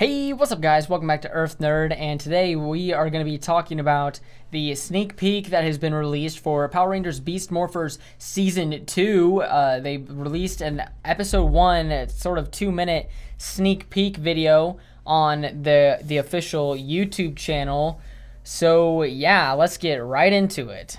Hey, what's up guys? Welcome back to Earth Nerd, and today we are going to be talking about the sneak peek that has been released for Power Rangers Beast Morphers Season 2. They released an Episode 1, sort of 2-minute sneak peek video on the official YouTube channel. So yeah, let's get right into it.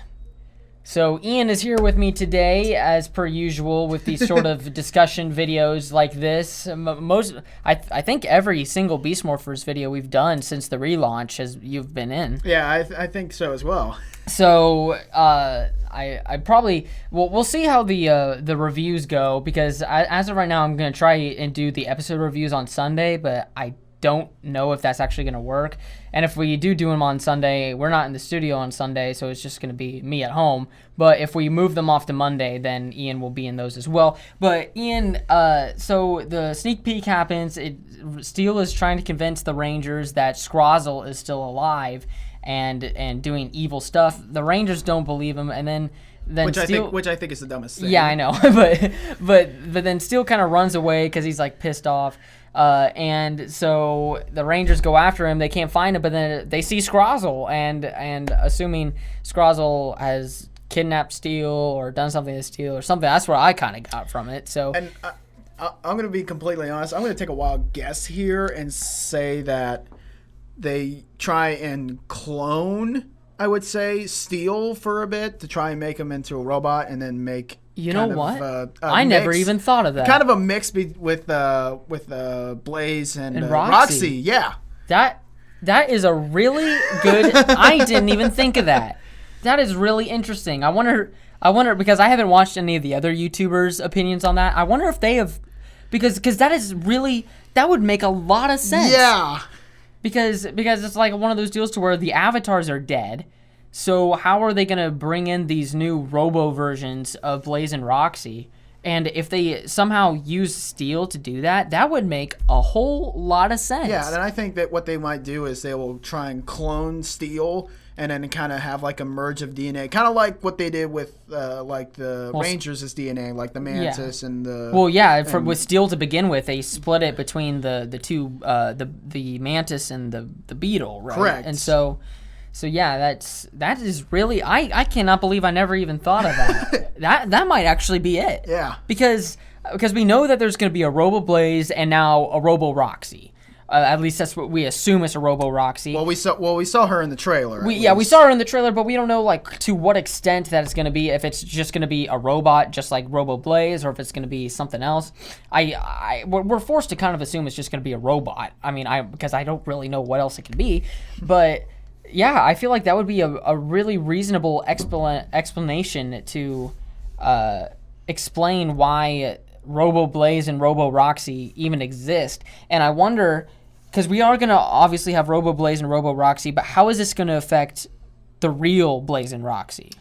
So Ian is here with me today, as per usual, with these sort of discussion videos like this. I think every single Beast Morphers video we've done since the relaunch you've been in. Yeah, I think so as well. So I probably we'll see how the reviews go, because as of right now I'm gonna try and do the episode reviews on Sunday, but I don't know if that's actually going to work. And if we do them on Sunday, we're not in the studio on Sunday, so it's just going to be me at home. But if we move them off to Monday, then Ian will be in those as well. But Ian, so the sneak peek happens. Steel is trying to convince the Rangers that Scrozzle is still alive and doing evil stuff. The Rangers don't believe him, and then which I think is the dumbest thing. Yeah, I know. but then Steel kind of runs away because he's like pissed off. And so the Rangers go after him. They can't find him, but then they see Scrozzle, and assuming Scrozzle has kidnapped Steel or done something to Steel or something. That's what I kind of got from it. So, and I'm going to be completely honest. I'm going to take a wild guess here and say that they try and clone, I would say, Steel for a bit to try and make him into a robot, and then make. You know what? I never even thought of that. Kind of a mix with Blaze and Roxy. Yeah. That is a really good. I didn't even think of that. That is really interesting. I wonder because I haven't watched any of the other YouTubers' opinions on that. I wonder if they have, because that would make a lot of sense. Yeah. Because it's like one of those deals to where the avatars are dead. So how are they going to bring in these new robo versions of Blaze and Roxy? And if they somehow use Steel to do that, that would make a whole lot of sense. Yeah, and I think that what they might do is they will try and clone Steel and then kind of have like a merge of DNA. Kind of like what they did with like the Rangers' DNA, like the Mantis and the... Well, yeah, with Steel to begin with, they split it between the two, the Mantis and the Beetle, right? Correct. And so yeah, that is really, I cannot believe I never even thought of that. that might actually be it. Yeah. Because we know that there's going to be a Robo Blaze and now a Robo Roxy. At least that's what we assume is a Robo Roxy. Well, we saw her in the trailer. We saw her in the trailer, but we don't know like to what extent that it's going to be. If it's just going to be a robot, just like Robo Blaze, or if it's going to be something else. We're forced to kind of assume it's just going to be a robot. I mean, because I don't really know what else it could be, but. Yeah, I feel like that would be a really reasonable explanation to explain why Robo Blaze and Robo Roxy even exist. And I wonder, because we are going to obviously have Robo Blaze and Robo Roxy, but how is this going to affect the real Blaze and Roxy?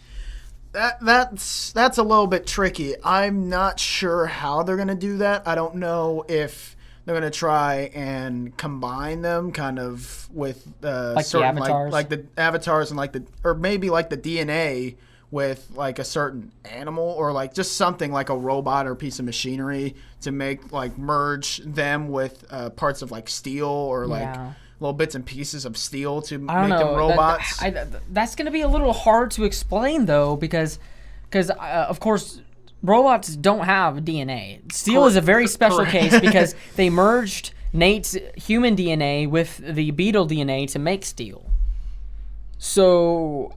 That's a little bit tricky. I'm not sure how they're going to do that. I don't know if they're going to try and combine them kind of with like certain, the avatars. like the avatars and or maybe like the DNA with like a certain animal, or like just something like a robot or piece of machinery to make like merge them with parts of like Steel, or like little bits and pieces of Steel to make them robots. That's going to be a little hard to explain though, because of course robots don't have DNA. Steel is a very special case because they merged Nate's human DNA with the Beetle DNA to make Steel. So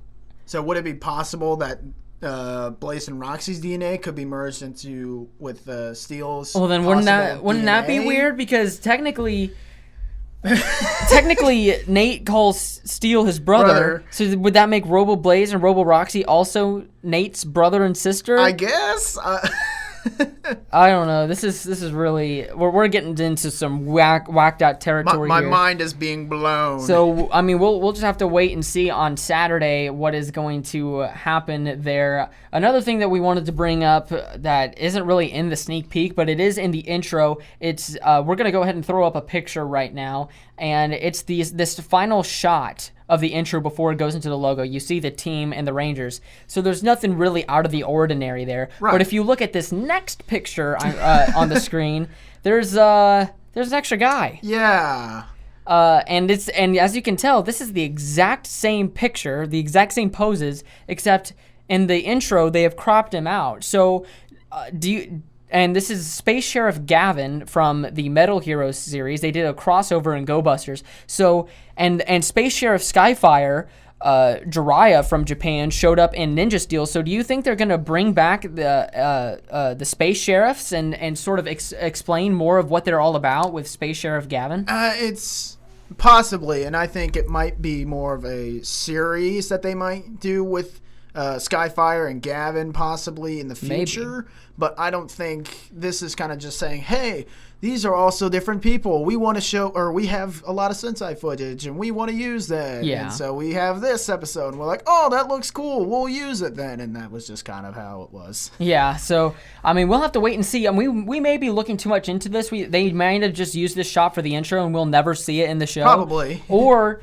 would it be possible that Blaze and Roxy's DNA could be merged with Steel's? Well, then wouldn't that be weird? Because technically Nate calls Steel his brother. So would that make Robo Blaze and Robo Roxy also Nate's brother and sister? I guess. I don't know. This is really we're getting into some whacked out territory. My here. mind is being blown. So I mean, we'll just have to wait and see on Saturday what is going to happen there. Another thing that we wanted to bring up that isn't really in the sneak peek, but it is in the intro. It's we're gonna go ahead and throw up a picture right now, and it's this final shot of the intro before it goes into the logo. You see the team and the Rangers. So there's nothing really out of the ordinary there. Right. But if you look at this next picture on the screen, there's an extra guy. Yeah. And as you can tell, this is the exact same picture, the exact same poses, except in the intro they have cropped him out. So and this is Space Sheriff Gavan from the Metal Heroes series. They did a crossover in Go Busters. So and Space Sheriff Skyfire, Jiraiya from Japan, showed up in Ninja Steel. So do you think they're going to bring back the Space Sheriffs and sort of explain more of what they're all about with Space Sheriff Gavan? It's possibly, and I think it might be more of a series that they might do with Skyfire and Gavan possibly in the future. Maybe. But I don't think this is kind of just saying, hey, these are also different people. We want to show, or we have a lot of Sensei footage, and we want to use that. Yeah. And so we have this episode, and we're like, oh, that looks cool. We'll use it then. And that was just kind of how it was. Yeah, so, I mean, we'll have to wait and see. I mean, we may be looking too much into this. They might have just used this shot for the intro, and we'll never see it in the show. Probably. Or...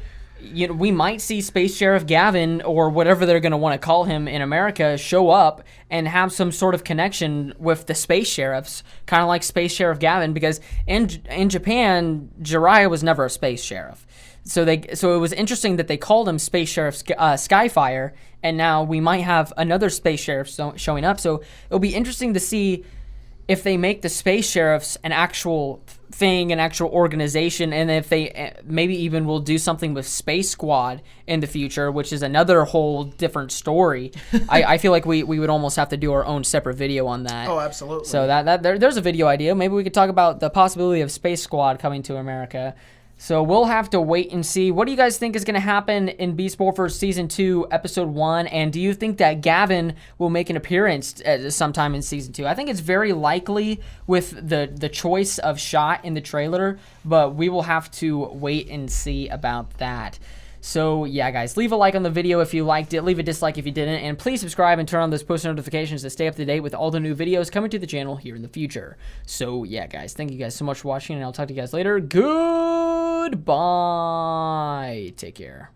we might see Space Sheriff Gavan, or whatever they're going to want to call him in America, show up and have some sort of connection with the Space Sheriffs, kind of like Space Sheriff Gavan, because in Japan, Jiraiya was never a Space Sheriff. So it was interesting that they called him Space Sheriff Skyfire, and now we might have another Space Sheriff showing up. So it'll be interesting to see if they make the Space Sheriffs an actual thing, an actual organization, and if they maybe even will do something with Space Squad in the future, which is another whole different story. I feel like we would almost have to do our own separate video on that. Oh, absolutely. So there's a video idea. Maybe we could talk about the possibility of Space Squad coming to America. So we'll have to wait and see. What do you guys think is going to happen in Beast Morphers Season 2, Episode 1? And do you think that Gavan will make an appearance sometime in Season 2? I think it's very likely with the choice of shot in the trailer, but we will have to wait and see about that. So, yeah, guys, leave a like on the video if you liked it. Leave a dislike if you didn't. And please subscribe and turn on those post notifications to stay up to date with all the new videos coming to the channel here in the future. So, yeah, guys, thank you guys so much for watching, and I'll talk to you guys later. Goodbye. Take care.